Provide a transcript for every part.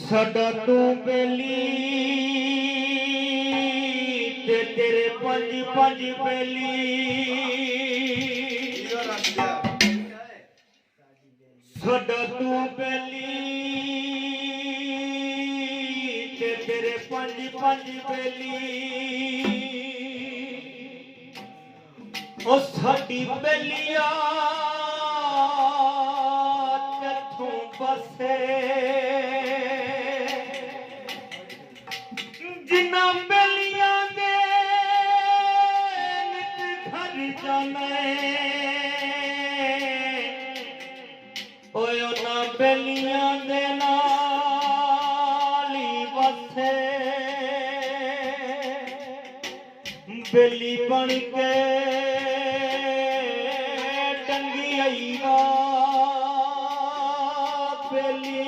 साडा तू बेली ते तेरे पंज पंज बेली साडा तू बेली ते तेरे पंज पंज बेली ओ साडी बेलिया तू बसे जिन्ना बेलिया दे नित घर जाने ओए ना बेलिया दे नाल ही बसे बेली बन के टंगी आई बेली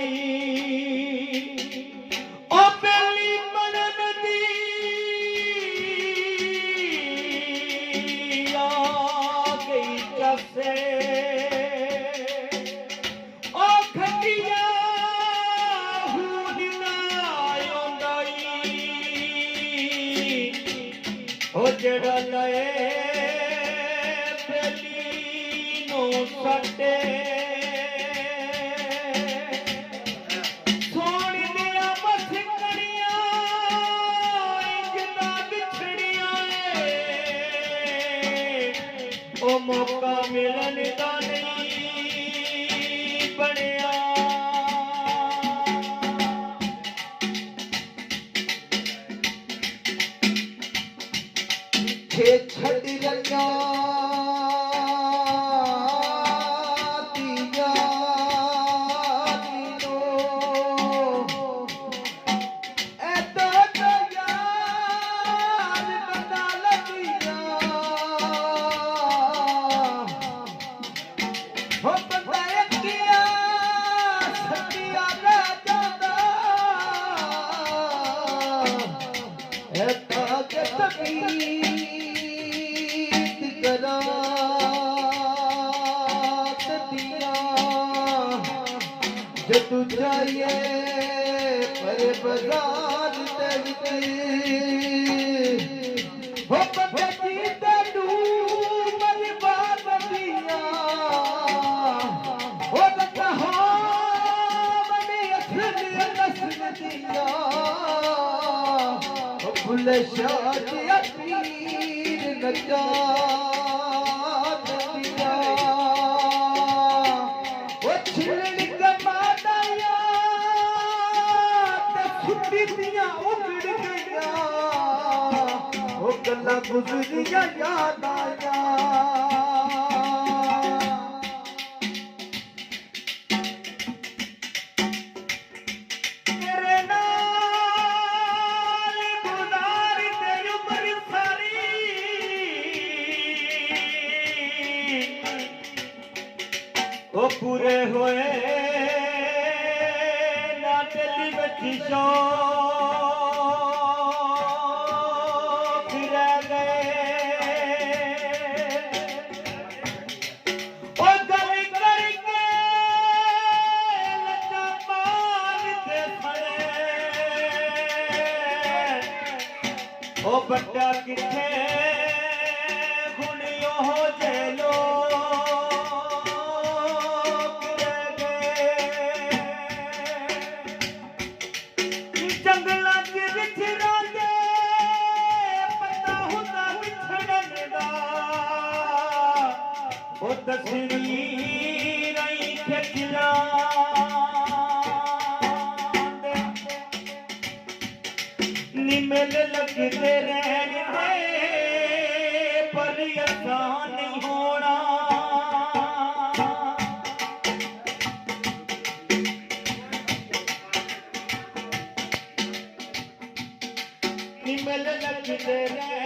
ओ बेली बनन दी आ गई जसे ओ खटिया हुना आंदाई ओ जड़ा लए बेली नो सटे ओ मौका मिलन दा नहीं बनया पीछे छड़ रखा जदू जाइए पर बाजार हो पति तेनू बर्बाद दिया हो कहा मने अखिल नस्ल दिया फुल शाद अतीर नचा दिया वो छिलड़ उगड़ गया वो गला गुजरिया याद आया तेरे नाल गुजार दे उम्र सारी वो पूरे होए ना दिल बची ओ बट्टा किथे गुणियो हो जेलो जंगला के विचरा दे पता होता बिछड़न दा ओ दसवी नहीं खेचला निमल लगते रहने पर आसान नहीं होना निमल लगते रहने